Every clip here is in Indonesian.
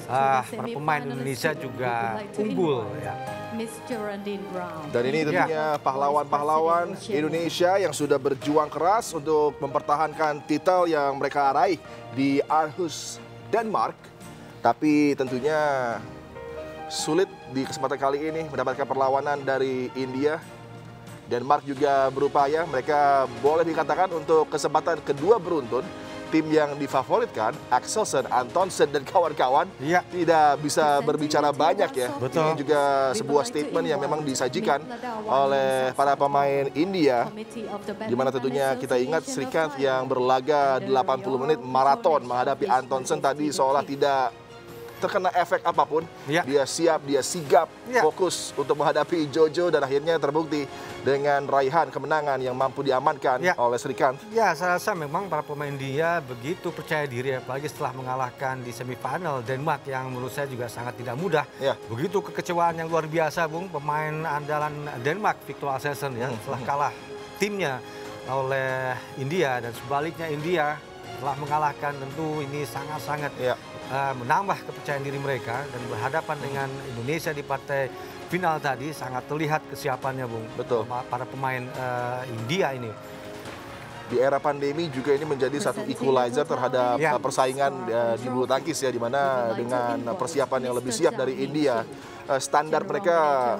para pemain Indonesia juga unggul ya. Dan ini tentunya pahlawan-pahlawan Indonesia yang sudah berjuang keras untuk mempertahankan titel yang mereka raih di Aarhus, Denmark. Tapi tentunya sulit di kesempatan kali ini mendapatkan perlawanan dari India. Denmark juga berupaya, mereka boleh dikatakan untuk kesempatan kedua beruntun. Tim yang difavoritkan, Axelsen, Antonsen, dan kawan-kawan tidak bisa berbicara banyak ya. Betul. Ini juga sebuah statement yang memang disajikan oleh para pemain India. Di mana tentunya kita ingat Srikant yang berlaga 80 menit maraton menghadapi Antonsen tadi seolah tidak terkena efek apapun. Dia siap, dia sigap, fokus untuk menghadapi Jojo dan akhirnya terbukti dengan raihan kemenangan yang mampu diamankan oleh Srikant. Ya, saya rasa memang para pemain dia begitu percaya diri, apalagi setelah mengalahkan di semifinal Denmark yang menurut saya juga sangat tidak mudah. Begitu kekecewaan yang luar biasa, Bung, pemain andalan Denmark, Viktor Axelsen ya, setelah kalah timnya oleh India dan sebaliknya India telah mengalahkan, tentu ini sangat-sangat menambah kepercayaan diri mereka dan berhadapan dengan Indonesia di partai final tadi sangat terlihat kesiapannya, Bung. Betul. Para pemain India ini. Di era pandemi juga ini menjadi satu equalizer terhadap persaingan di bulu tangkis ya, di mana dengan persiapan yang lebih siap dari India, standar mereka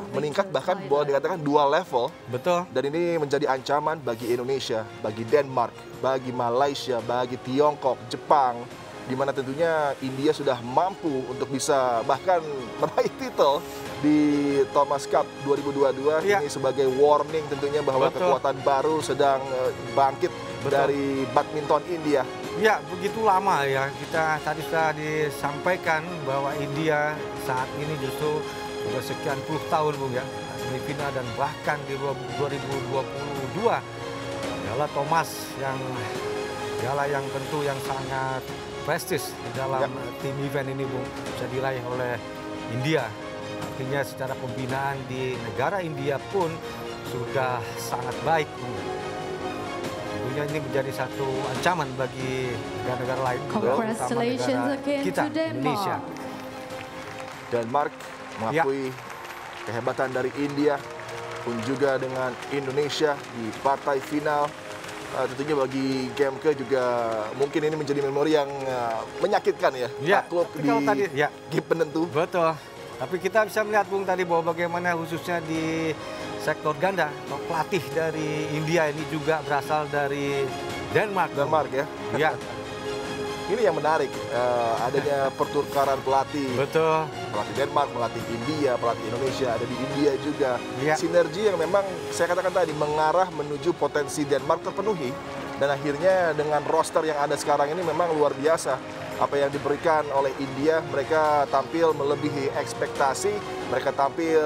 meningkat bahkan boleh dikatakan 2 level. Betul. Dan ini menjadi ancaman bagi Indonesia, bagi Denmark, bagi Malaysia, bagi Tiongkok, Jepang, di mana tentunya India sudah mampu untuk bisa bahkan meraih titel di Thomas Cup 2022. Ini sebagai warning tentunya bahwa kekuatan baru sedang bangkit dari badminton India. Ya, begitu lama ya. Kita tadi sudah disampaikan bahwa India saat ini justru sudah sekian puluh tahun, Bung ya, semifinal dan bahkan di 2022 adalah Thomas yang tentu yang sangat prestis di dalam tim event ini, Bung, bisa diraih oleh India. Artinya secara pembinaan di negara India pun sudah sangat baik, Bung. Tentunya ini menjadi satu ancaman bagi negara-negara lain, terutama negara kita, Indonesia. Denmark mengakui kehebatan dari India pun juga dengan Indonesia di partai final. Tentunya bagi GMK juga mungkin ini menjadi memori yang menyakitkan ya. Takluk di game penentu. Betul. Tapi kita bisa melihat, Bung, tadi bahwa bagaimana khususnya di sektor ganda, pelatih dari India ini juga berasal dari Denmark. Denmark ya. Iya. Ini yang menarik, adanya pertukaran pelatih. Betul. Pelatih Denmark, pelatih India, pelatih Indonesia ada di India juga. Sinergi yang memang saya katakan tadi mengarah menuju potensi Denmark terpenuhi. Dan akhirnya dengan roster yang ada sekarang ini memang luar biasa. Apa yang diberikan oleh India, mereka tampil melebihi ekspektasi. Mereka tampil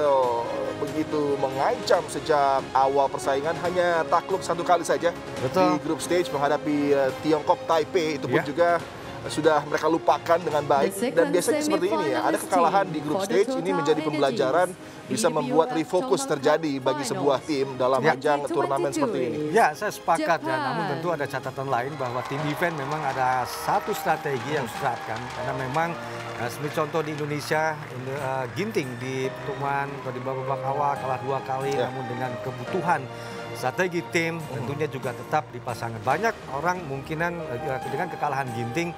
begitu mengancam sejak awal persaingan, hanya takluk 1 kali saja di grup stage menghadapi Tiongkok Taipei. Itu pun juga sudah mereka lupakan dengan baik. Dan biasanya seperti ini ya, ada kekalahan di grup stage ini menjadi pembelajaran, bisa membuat refocus terjadi bagi sebuah tim dalam ajang turnamen seperti ini. Ya, saya sepakat ya, namun tentu ada catatan lain bahwa tim event memang ada satu strategi yang diterapkan, karena memang seperti contoh di Indonesia, Ginting di pertemuan atau di babak awal kalah 2 kali, namun dengan kebutuhan strategi tim tentunya juga tetap dipasangkan. Banyak orang mungkinan dengan kekalahan Ginting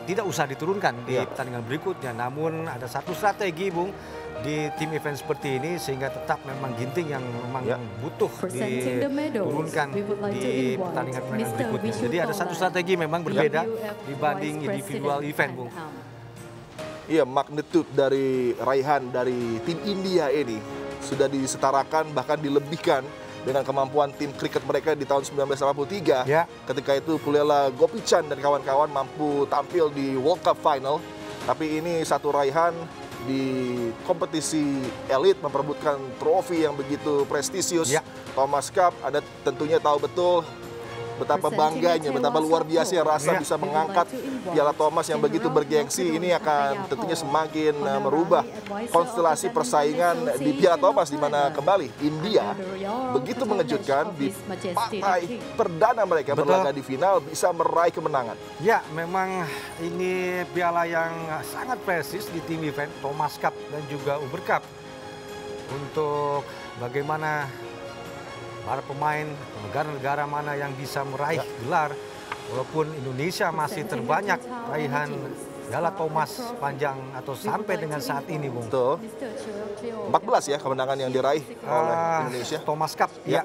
tidak usah diturunkan di pertandingan berikutnya. Namun ada satu strategi, Bung, di tim event seperti ini sehingga tetap memang Ginting yang memang butuh diturunkan di pertandingan berikutnya. Jadi ada satu strategi memang berbeda dibanding individual event, Bung. Iya, magnitude dari raihan dari tim India ini sudah disetarakan bahkan dilebihkan dengan kemampuan tim kriket mereka di tahun 1983. Ketika itu Pulela Gopichan dan kawan-kawan mampu tampil di World Cup Final. Tapi ini satu raihan di kompetisi elit memperebutkan trofi yang begitu prestisius. Thomas Cup, Anda tentunya tahu betul betapa bangganya, betapa luar biasa rasa bisa mengangkat Piala Thomas yang begitu bergengsi. Ini akan tentunya semakin merubah konstelasi persaingan di Piala Thomas, di mana kembali India begitu mengejutkan di partai perdana mereka berlaga di final bisa meraih kemenangan. Ya, memang ini piala yang sangat presis di tim event Thomas Cup dan juga Uber Cup. Untuk bagaimana para pemain negara-negara mana yang bisa meraih gelar, walaupun Indonesia masih terbanyak raihan Piala Thomas panjang atau sampai dengan saat ini, Bung. Betul. 14 ya kemenangan yang diraih oleh Indonesia. Thomas Cup, ya.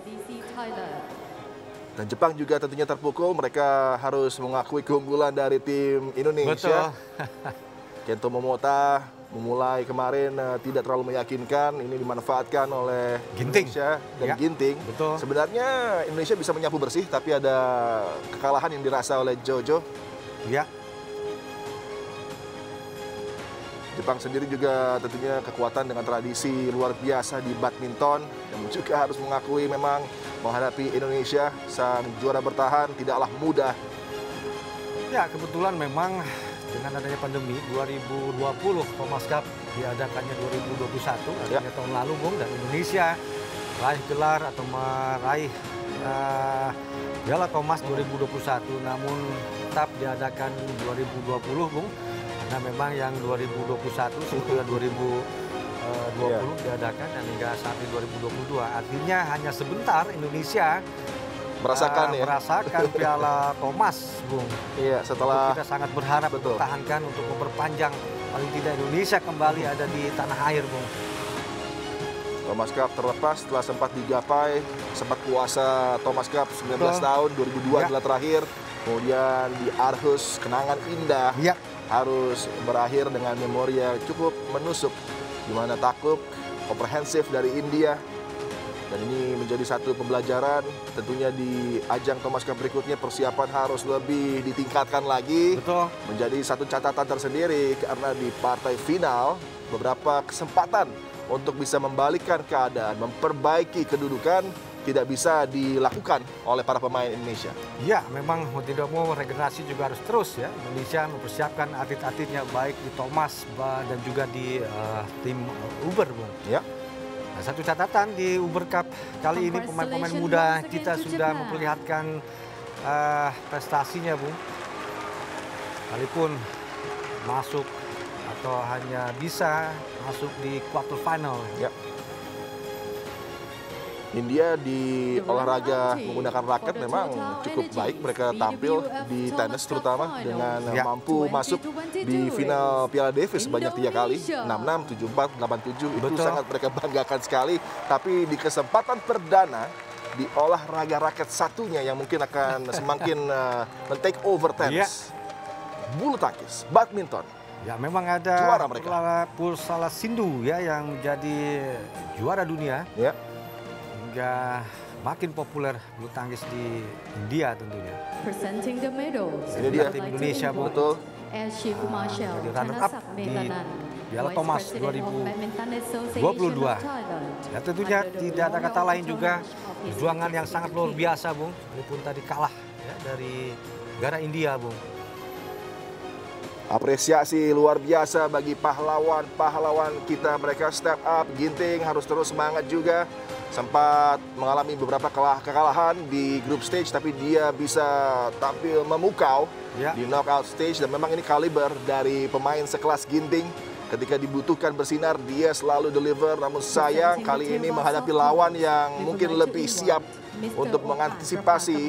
Dan Jepang juga tentunya terpukul, mereka harus mengakui keunggulan dari tim Indonesia. Betul. Kento Momota memulai kemarin tidak terlalu meyakinkan, ini dimanfaatkan oleh Ginting. Indonesia dan Ya, Ginting. betul. Sebenarnya Indonesia bisa menyapu bersih, tapi ada kekalahan yang dirasa oleh Jojo. Ya. Jepang sendiri juga tentunya kekuatan dengan tradisi luar biasa di badminton, yang juga harus mengakui memang menghadapi Indonesia sang juara bertahan tidaklah mudah. Ya, kebetulan memang dengan adanya pandemi 2020 Thomas Cup diadakannya 2021, artinya tahun lalu, Bung, dan Indonesia meraih gelar atau meraih Piala Thomas 2021, namun tetap diadakan 2020, Bung, karena memang yang 2021 sebetulnya 2020 diadakan dan hingga saat ini 2022, artinya hanya sebentar Indonesia merasakan Piala Thomas, Bung. Iya, setelah kita sangat berharap mempertahankan untuk memperpanjang paling tidak Indonesia kembali ada di tanah air, Bung. Thomas Cup terlepas setelah sempat digapai, sempat puasa Thomas Cup 19 tahun, 2002 adalah terakhir. Kemudian di Aarhus, kenangan indah harus berakhir dengan memori yang cukup menusuk, di mana takluk komprehensif dari India. Dan ini menjadi satu pembelajaran, tentunya di ajang Thomas Cup berikutnya persiapan harus lebih ditingkatkan lagi. Betul. Menjadi satu catatan tersendiri karena di partai final beberapa kesempatan untuk bisa membalikkan keadaan, memperbaiki kedudukan tidak bisa dilakukan oleh para pemain Indonesia. Ya, memang mau tidak mau regenerasi juga harus terus ya. Indonesia mempersiapkan atlet-atletnya baik di Thomas dan juga di tim Uber, Bung. Ya. Nah, satu catatan di Uber Cup kali ini pemain-pemain muda kita sudah memperlihatkan prestasinya, Bung. Sekalipun masuk atau hanya bisa masuk di quarter final. Ya. India di olahraga menggunakan raket memang cukup baik. Mereka tampil di tenis terutama dengan mampu masuk di final Piala Davis sebanyak 3 kali. 6-6, 7-4, 8-7. Itu sangat mereka banggakan sekali. Tapi di kesempatan perdana di olahraga raket satunya yang mungkin akan semakin men-take over tenis. Bulu tangkis, badminton. Ya, memang ada Pursala Sindhu ya yang menjadi juara dunia. Ya. Hingga makin populer bulu tangkis di India tentunya. Ini dia tim Indonesia, Bung. Betul. Jadi runner up di Piala Thomas 2022. Ya, tentunya tidak ada kata lain juga perjuangan yang sangat luar biasa, Bung. Walaupun tadi kalah ya, dari negara India, Bung. Apresiasi luar biasa bagi pahlawan-pahlawan kita. Mereka step up, Ginting harus terus semangat juga. Sempat mengalami beberapa kekalahan di group stage, tapi dia bisa tampil memukau di knockout stage. Dan memang ini kaliber dari pemain sekelas Ginting. Ketika dibutuhkan bersinar, dia selalu deliver. Namun sayang kali ini menghadapi lawan yang mungkin lebih siap untuk mengantisipasi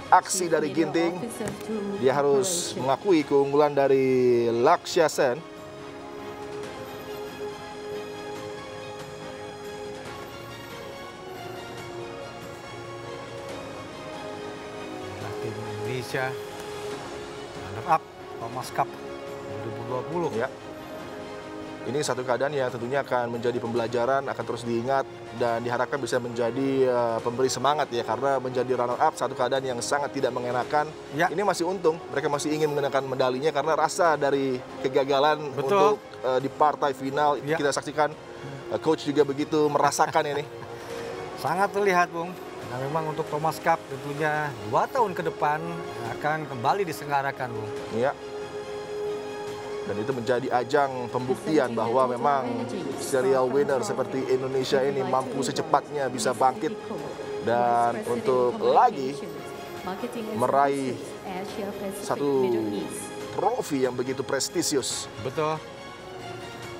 aksi dari Ginting. Dia harus mengakui keunggulan dari Lakshya Sen. Tim Indonesia runner up Thomas Cup 2020. Ya. Ini satu keadaan yang tentunya akan menjadi pembelajaran, akan terus diingat dan diharapkan bisa menjadi pemberi semangat ya, karena menjadi runner up satu keadaan yang sangat tidak mengenakan. Ya. Ini masih untung mereka masih ingin mengenakan medalinya karena rasa dari kegagalan untuk di partai final kita saksikan coach juga begitu merasakan ini. Sangat terlihat, Bung. Nah, memang untuk Thomas Cup tentunya 2 tahun ke depan akan kembali diselenggarakan, Bung. Iya. Dan itu menjadi ajang pembuktian bahwa memang serial winner seperti Indonesia ini mampu secepatnya bisa bangkit dan untuk lagi meraih satu trofi yang begitu prestisius. Betul.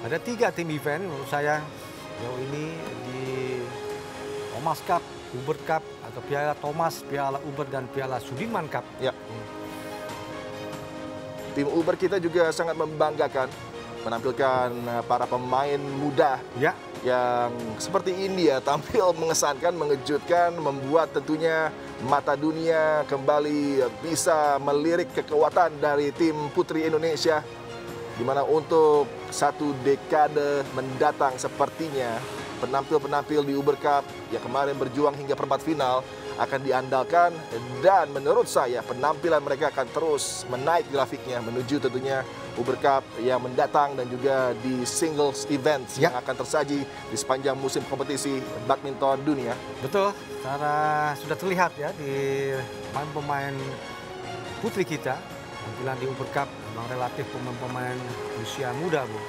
Ada 3 tim event menurut saya jauh ini di Thomas Cup, Uber Cup atau Piala Thomas, Piala Uber dan Piala Sudirman Cup. Ya. Tim Uber kita juga sangat membanggakan menampilkan para pemain muda Ya. yang seperti India tampil mengesankan, mengejutkan, membuat tentunya mata dunia kembali bisa melirik kekuatan dari tim putri Indonesia, di mana untuk 1 dekade mendatang sepertinya penampil-penampil di Uber Cup yang kemarin berjuang hingga perempat final akan diandalkan, dan menurut saya penampilan mereka akan terus menaik grafiknya menuju tentunya Uber Cup yang mendatang dan juga di singles events yang akan tersaji di sepanjang musim kompetisi badminton dunia. Betul, secara sudah terlihat ya di pemain putri kita, tampilan di Uber Cup memang relatif pemain-pemain usia muda, Bu.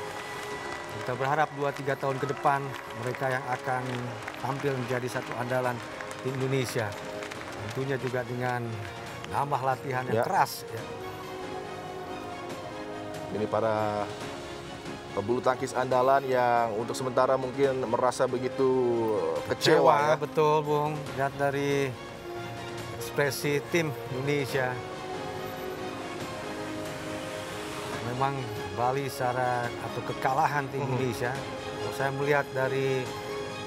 Kita berharap 2-3 tahun ke depan mereka yang akan tampil menjadi satu andalan di Indonesia. Tentunya juga dengan nambah latihan yang keras. Ya. Ini para pebulu tangkis andalan yang untuk sementara mungkin merasa begitu kecewa. Ya. Betul, Bung. Lihat dari ekspresi tim Indonesia. Memang Bali secara atau kekalahan tim Indonesia. Kalau saya melihat dari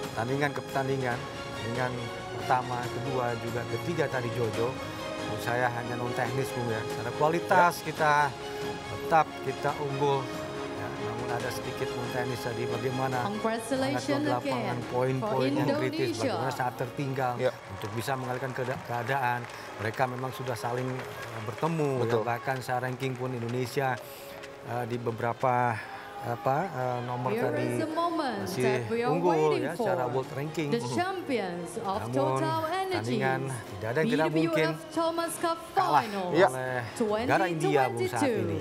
pertandingan ke pertandingan, dengan pertama, kedua, juga ketiga tadi Jojo, menurut saya hanya non teknis, Bung ya. Secara kualitas kita tetap kita unggul. Ya, namun ada sedikit non teknis tadi bagaimana di lapangan poin-poin yang kritis, bagaimana saat tertinggal untuk bisa mengalihkan keadaan. Mereka memang sudah saling bertemu, ya, bahkan secara ranking pun Indonesia di beberapa nomor tadi masih unggul ya secara world ranking. Namun pertandingan tidak ada yang tidak mungkin kalah oleh negara India, Bung, saat ini.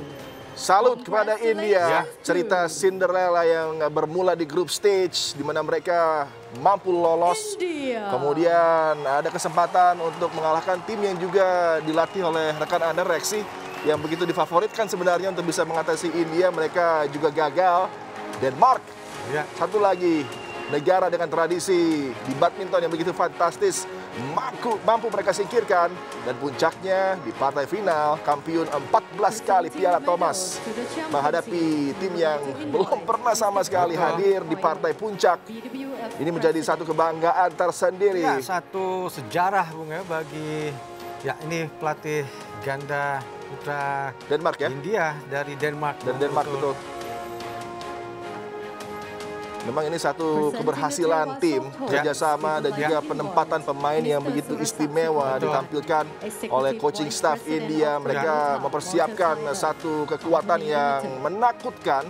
Salut kepada India, cerita Cinderella yang bermula di group stage di mana mereka mampu lolos. Kemudian ada kesempatan untuk mengalahkan tim yang juga dilatih oleh rekan Anda Rexy, yang begitu difavoritkan sebenarnya untuk bisa mengatasi India. Mereka juga gagal. Denmark, satu lagi negara dengan tradisi di badminton yang begitu fantastis, mampu mereka singkirkan. Dan puncaknya di partai final, kampiun 14 kali Piala Thomas menghadapi tim yang belum pernah sama sekali hadir di partai puncak. Ini menjadi satu kebanggaan tersendiri. Ya, satu sejarah, Bung, ya, bagi ini pelatih ganda putra Denmark, ya? India dari Denmark. Dan Denmark, betul. Memang ini satu keberhasilan tim, kerjasama dan juga penempatan pemain yang begitu istimewa ditampilkan oleh coaching staff India. Mereka mempersiapkan satu kekuatan yang menakutkan.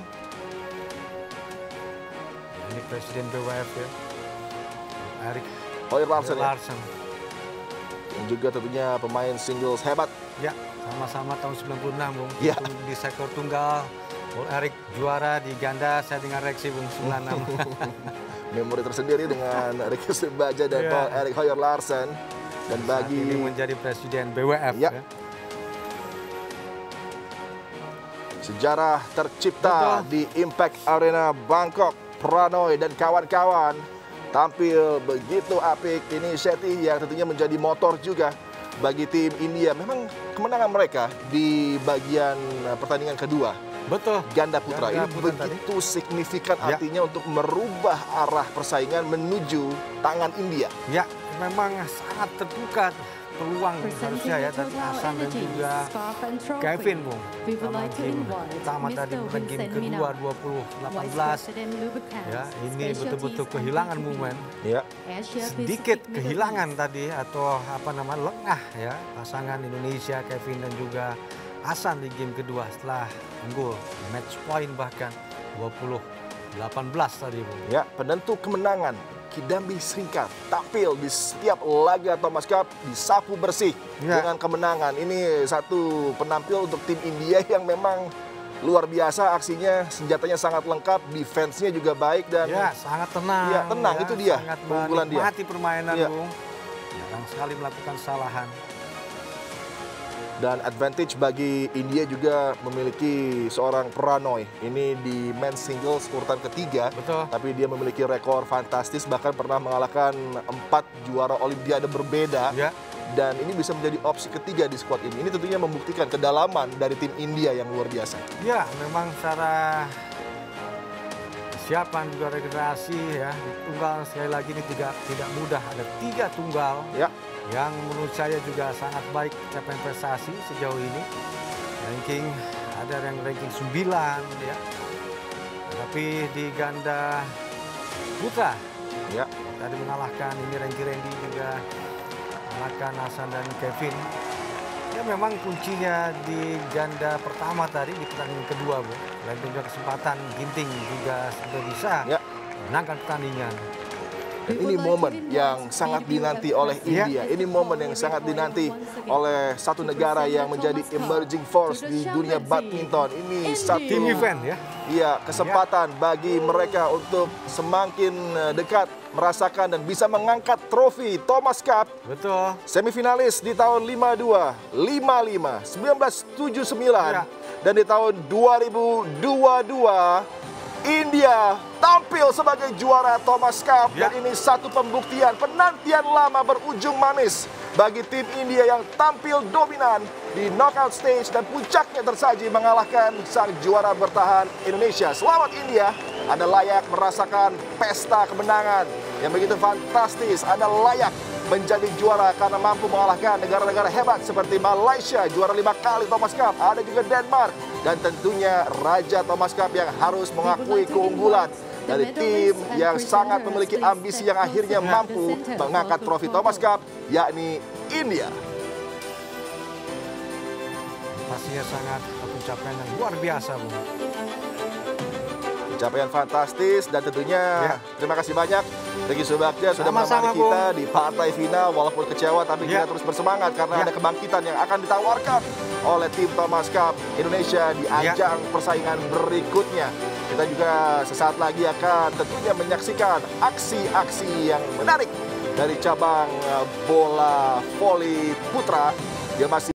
Ini Presiden BWF, ya, Erik Høyer Larsen. Dan juga tentunya pemain singles hebat. Ya, sama-sama tahun 96, Bung. Ya. Di sektor tunggal, Paul Erik juara, di ganda saya dengan Rexy, Bung, 96. Memori tersendiri dengan Ricky Sribaja dan Paul Erik Høyer Larsen. Dan bagi ini menjadi presiden BWF. Ya. Sejarah tercipta di Impact Arena Bangkok. Pranoy dan kawan-kawan tampil begitu apik. Ini inisiatif yang tentunya menjadi motor juga bagi tim India. Memang kemenangan mereka di bagian pertandingan kedua, ganda putra, ini begitu signifikan artinya untuk merubah arah persaingan menuju tangan India. Ya, memang sangat terbuka peluang harusnya ya dari Hasan dan juga Kevin, Bung. Game pertama tadi, game kedua 2018. Ya, ini betul-betul kehilangan momen. Ya. Sedikit kehilangan tadi atau lengah ya pasangan Indonesia Kevin dan juga Hasan di game kedua setelah unggul match point bahkan 20-18 tadi, Bung. Ya, penentu kemenangan Kidambi Sringkat tampil di setiap laga Thomas Cup disapu bersih dengan kemenangan. Ini satu penampil untuk tim India yang memang luar biasa aksinya, senjatanya sangat lengkap, defense-nya juga baik dan sangat tenang. Ya, tenang itu dia. Sangat keunggulan dia. menikmati permainan, Bung. Jarang sekali melakukan kesalahan. Dan advantage bagi India juga memiliki seorang Pranoy. Ini di men's singles urutan ketiga. Betul. Tapi dia memiliki rekor fantastis, bahkan pernah mengalahkan 4 juara Olimpiade berbeda. Ya. Dan ini bisa menjadi opsi ketiga di skuad ini. Ini tentunya membuktikan kedalaman dari tim India yang luar biasa. Ya, memang secara kesiapan juga regenerasi ya. Tunggal sekali lagi ini tidak mudah. Ada 3 tunggal. Ya. Yang menurut saya juga sangat baik capaian prestasi sejauh ini. Ranking ada yang ranking 9 ya. Tapi di ganda putra ya tadi mengalahkan ini Randy juga mengalahkan Hasan dan Kevin. Ya memang kuncinya di ganda pertama tadi di pertandingan kedua, Bu. Selain juga kesempatan Ginting juga sudah bisa menangkan pertandingan. Dan ini momen yang sangat dinanti oleh India. Ini momen yang sangat dinanti oleh satu negara yang menjadi emerging force di dunia badminton. Ini satu team event ya. Iya, kesempatan bagi mereka untuk semakin dekat merasakan dan bisa mengangkat trofi Thomas Cup. Betul. Semifinalis di tahun 52, 55, 1979 dan di tahun 2022 India tampil sebagai juara Thomas Cup. Dan ini satu pembuktian penantian lama berujung manis bagi tim India yang tampil dominan di knockout stage dan puncaknya tersaji mengalahkan sang juara bertahan Indonesia. Selamat India, Anda layak merasakan pesta kemenangan yang begitu fantastis. Anda layak menjadi juara karena mampu mengalahkan negara-negara hebat seperti Malaysia, juara 5 kali Thomas Cup. Ada juga Denmark dan tentunya Raja Thomas Cup yang harus mengakui keunggulan dari tim yang sangat memiliki ambisi yang akhirnya mampu mengangkat trofi Thomas Cup, yakni India. Pastinya sangat pencapaian yang luar biasa, Bu. Pencapaian fantastis dan tentunya terima kasih banyak Regi Subagja sudah menemani kita di partai final. Walaupun kecewa tapi kita terus bersemangat karena ada kebangkitan yang akan ditawarkan oleh tim Thomas Cup Indonesia di ajang persaingan berikutnya. Kita juga sesaat lagi akan tentunya menyaksikan aksi-aksi yang menarik dari cabang bola voli putra yang masih